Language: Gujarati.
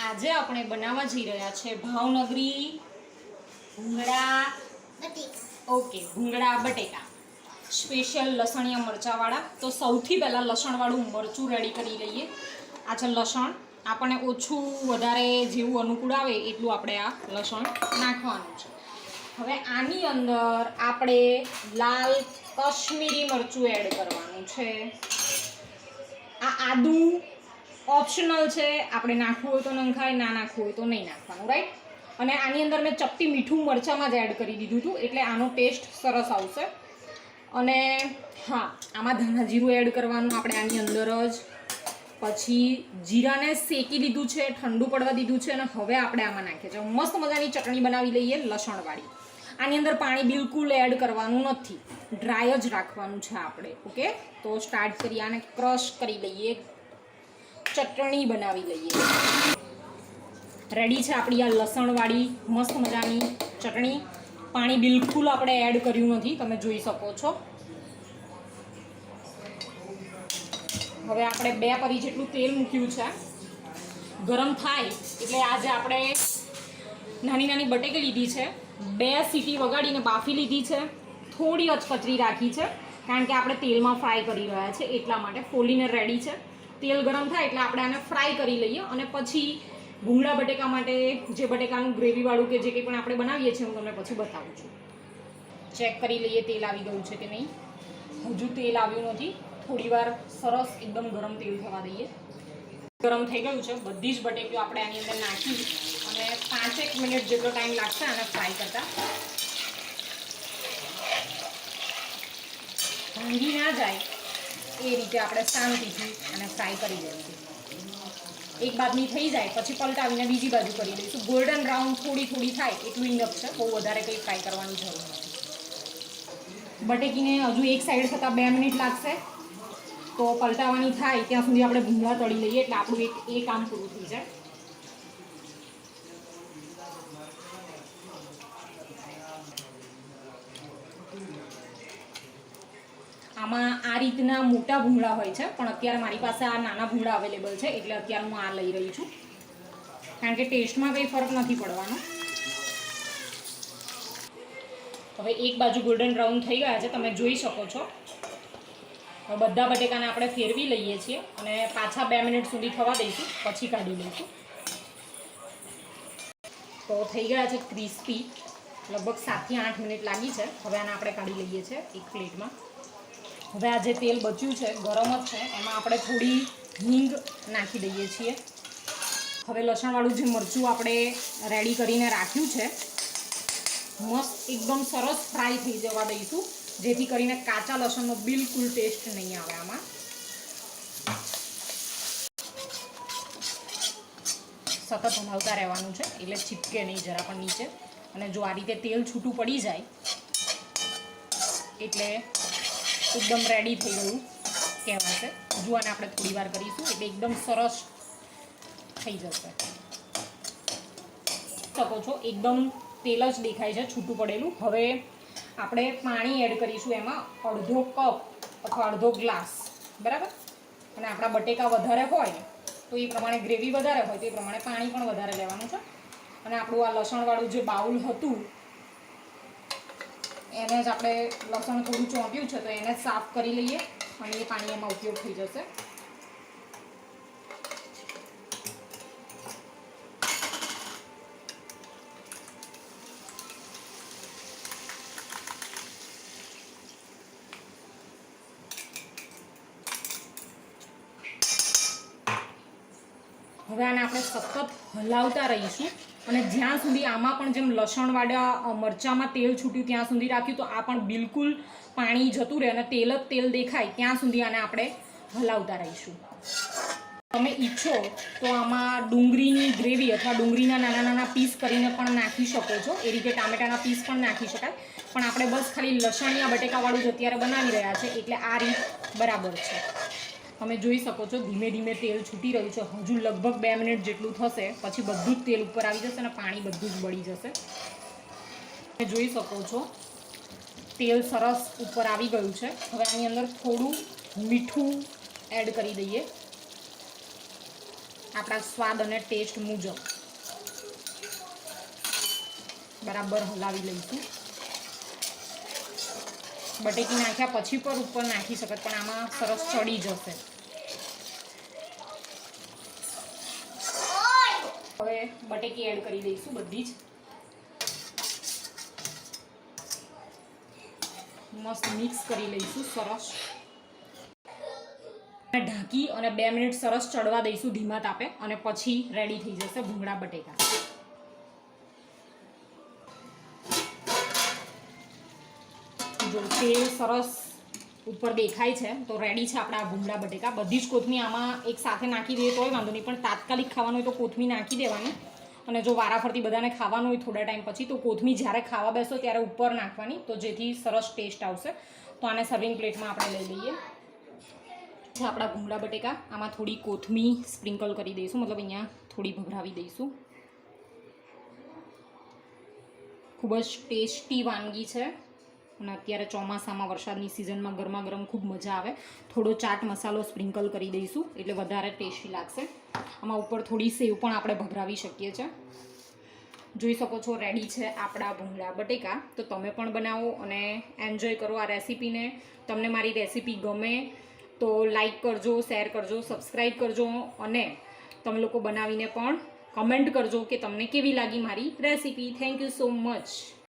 આજે આપણે બનાવવા જઈ રહ્યા છે ભાવનગરી ભૂંગળા ઓકે ભૂંગળા બટેકા સ્પેશિયલ લસણિયા મરચાવાળા। તો સૌથી પહેલાં લસણવાળું મરચું રેડી કરી લઈએ। આ છે લસણ, આપણને ઓછું વધારે જેવું અનુકૂળ આવે એટલું આપણે આ લસણ નાખવાનું છે। હવે આની અંદર આપણે લાલ કશ્મીરી મરચું એડ કરવાનું છે। આ આદુ ऑप्शनल है, આપણે નાખવું હોય તો નંખાય, ના નાખવું હોય તો નહીં નાખવાનું, રાઈટ। અને આની અંદર મેં ચપટી મીઠું મરચામાં જ એડ કરી દીધું હતું એટલે આનો ટેસ્ટ સરસ આવશે। અને હા, આમાં ધાણા જીરું એડ કરવાનું આપણે આની અંદર જ। પછી જીરાને શેકી લીધું છે, ઠંડુ પડવા દીધું છે અને હવે આપણે આમાં નાખીએ છીએ મસ્ત મજાની ચટણી બનાવી લઈએ લસણવાળી। આની અંદર પાણી બિલકુલ એડ કરવાનું નથી, ડ્રાય જ રાખવાનું છે આપણે, ઓકે। તો સ્ટાર્ટ કરી આને ક્રશ કરી લઈએ, ચટણી બનાવી લઈએ। રેડી છે આપણી આ લસણવાળી મસ્ત મજાની ચટણી। પાણી બિલકુલ આપણે એડ કર્યું નથી, તમે જોઈ શકો છો। હવે આપણે 2 પરી જેટલું તેલ મૂક્યું છે, ગરમ થાય એટલે આજે આપણે નાની નાની બટેકી લીધી છે, 2 સીટી વગાડીને બાફી લીધી છે, થોડી અચકચરી રાખી છે કારણ કે આપણે તેલમાં ફ્રાય કરી રહ્યા છે એટલા માટે ફોલીને રેડી છે। તેલ ગરમ થાય એટલે આપણે આને ફ્રાય કરી લઈએ અને પછી ભૂંગળા બટેકા માટે જે બટેકાનું ગ્રેવીવાળું કે જે કંઈ પણ આપણે બનાવીએ છીએ હું તમને પછી બતાવું છું। ચેક કરી લઈએ તેલ આવી ગયું છે કે નહીં। હજુ તેલ આવ્યું નથી, થોડીવાર સરસ એકદમ ગરમ તેલ થવા દઈએ। ગરમ થઈ ગયું છે, બધી જ બટેકીઓ આપણે આની અંદર નાખી અને 5-1 મિનિટ જેટલો ટાઈમ લાગશે આને ફ્રાય કરતાં। ભાંગી ના જાય એ રીતે આપણે શાંતિથી અને ફ્રાય કરી દઈશું। એક બાજુની થઈ જાય પછી પલટાવીને બીજી બાજુ કરી દઈશું। ગોલ્ડન બ્રાઉન થોડી થોડી થાય એટલું ઇનફ છે, બહુ વધારે કંઈ ફ્રાય કરવાની જરૂર નથી। બટેકીને હજુ એક સાઈડ થતાં 2 મિનિટ લાગશે, તો પલટાવાની થાય ત્યાં સુધી આપણે ભૂંગળા તળી લઈએ એટલે આપણું એ કામ પૂરું થઈ જાય। આમાં આ રીતના મોટા ભૂંગળા હોય છે, પણ અત્યારે મારી પાસે આ નાના ભૂંગળા અવેલેબલ છે એટલે અત્યારે હું આ લઈ રહી છું કારણ કે ટેસ્ટમાં કંઈ ફરક નથી પડવાનો। હવે એક બાજુ ગોલ્ડન બ્રાઉન થઈ ગયા છે, તમે જોઈ શકો છો। હવે બધા બટેકાને આપણે ફેરવી લઈએ છીએ અને પાછા 2 મિનિટ સુધી થવા દઈશું, પછી કાઢી લઈશું। તો થઈ ગયા છે ક્રિસ્પી, લગભગ 7 થી 8 મિનિટ લાગી છે। હવે આને આપણે કાઢી લઈએ છીએ એક પ્લેટમાં। હવે આ જે તેલ બચ્યું છે ગરમ જ છે, એમાં આપણે થોડી હિંગ નાખી દઈએ છીએ। હવે લસણવાળું જે મરચું આપણે રેડી કરીને રાખ્યું છે મસ્ત એકદમ સરસ ફ્રાય થઈ જવા દઈશું, જેથી કરીને કાચા લસણનો બિલકુલ ટેસ્ટ નહીં આવે આમાં। સતત હલાવતા રહેવાનું છે એટલે ચીપકે નહીં જરા પણ નીચે। અને જો આ રીતે તેલ છૂટું પડી જાય એટલે એકદમ રેડી થઈ ગયું કહેવાશે। હજુ આને આપણે થોડી વાર કરીશું એટલે એકદમ સરસ થઈ જશે। શકો છો એકદમ તેલ જ દેખાય છે છૂટું પડેલું। હવે આપણે પાણી એડ કરીશું એમાં, અડધો કપ અથવા અડધો ગ્લાસ, બરાબર। અને આપણા બટેકા વધારે હોય તો એ પ્રમાણે ગ્રેવી વધારે હોય તો એ પ્રમાણે પાણી પણ વધારે લેવાનું છે। અને આપણું આ લસણવાળું જે બાઉલ હતું એને જ આપણે લસણ થોડું ચોંટ્યું છે તો એને સાફ કરી લઈએ અને એ પાણી એમાં ઉપયોગ થઈ જશે। હવે આને આપણે સતત હલાવતા રહીશું અને જ્યાં સુધી આમાં પણ જેમ લસણવાળા મરચાંમાં તેલ છૂટ્યું ત્યાં સુધી રાખ્યું તો આ પણ બિલકુલ પાણી જતું રહે અને તેલ જ તેલ દેખાય ત્યાં સુધી આને આપણે હલાવતા રહીશું। તમે ઈચ્છો તો આમાં ડુંગળીની ગ્રેવી અથવા ડુંગળીના નાના નાના પીસ કરીને પણ નાખી શકો છો, એ રીતે ટામેટાના પીસ પણ નાખી શકાય, પણ આપણે બસ ખાલી લસણિયા બટેકાવાળું જ અત્યારે બનાવી રહ્યા છે એટલે આ રીત બરાબર છે। તમે જોઈ શકો છો ધીમે ધીમે તેલ છૂટી રહ્યું છે, હજુ લગભગ 2 મિનિટ જેટલું થશે પછી બધું જ તેલ ઉપર આવી જશે અને પાણી બધું જ બળી જશે। તમે જોઈ શકો છો તેલ સરસ ઉપર આવી ગયું છે। હવે આની અંદર થોડું મીઠું એડ કરી દઈએ। આપણા સ્વાદ અને ટેસ્ટ મુજબ બરાબર હલાવી લઈશું. બટેકી નાખ્યા પછી પર ઉપર નાખી શકે, પણ આમાં સરસ ચડી જશે. હવે બટેકી એડ કરી દઈશું બધી જ. મસ્ત મિક્સ કરી લઈશું સરસ. ઢાંકી અને 2 મિનિટ સરસ ચડવા દઈશું ધીમા તાપે, અને પછી રેડી થઈ જશે ભૂંગળા બટેકા. જો તેલ સરસ ઉપર દેખાય છે તો રેડી છે આપણા ભૂંગળા બટેકા. બધી જ કોથમીર આમાં એક સાથે નાખી દઈએ તોય વાંધો નહીં, પણ તાત્કાલિક ખાવાનું હોય તો કોથમીર નાખી દેવાની. અને જો વારાફરતી બધાને ખાવાનું હોય થોડા ટાઈમ પછી, તો કોથમીર જ્યારે ખાવા બેસો ત્યારે ઉપર નાખવાની, તો જેથી સરસ ટેસ્ટ આવશે. તો આને સર્વિંગ પ્લેટમાં આપણે લઈ લઈએ. આપણા ભૂંગળા બટેકા, આમાં થોડી કોથમીર સ્પ્રિંકલ કરી દઈશું, મતલબ અહીંયા થોડી ભભરાવી દઈશું. ખૂબ જ ટેસ્ટી વાનગી છે, અને અત્યારે ચોમાસામાં વરસાદની સિઝનમાં ગરમા ગરમ ખૂબ મજા આવે. થોડો ચાટ મસાલો સ્પ્રિંકલ કરી દઈશું એટલે વધારે ટેસ્ટી લાગશે. આમાં ઉપર થોડી સેવ પણ આપણે ભભરાવી શકીએ છીએ. જોઈ શકો છો રેડી છે આપણા ભૂંગળા બટેકા. તો તમે પણ બનાવો અને એન્જોય કરો આ રેસીપીને. તમને મારી રેસીપી ગમે તો લાઈક કરજો, શેર કરજો, સબસ્ક્રાઈબ કરજો, અને તમે લોકો બનાવીને પણ કમેન્ટ કરજો કે તમને કેવી લાગી મારી recipe. Thank you so much.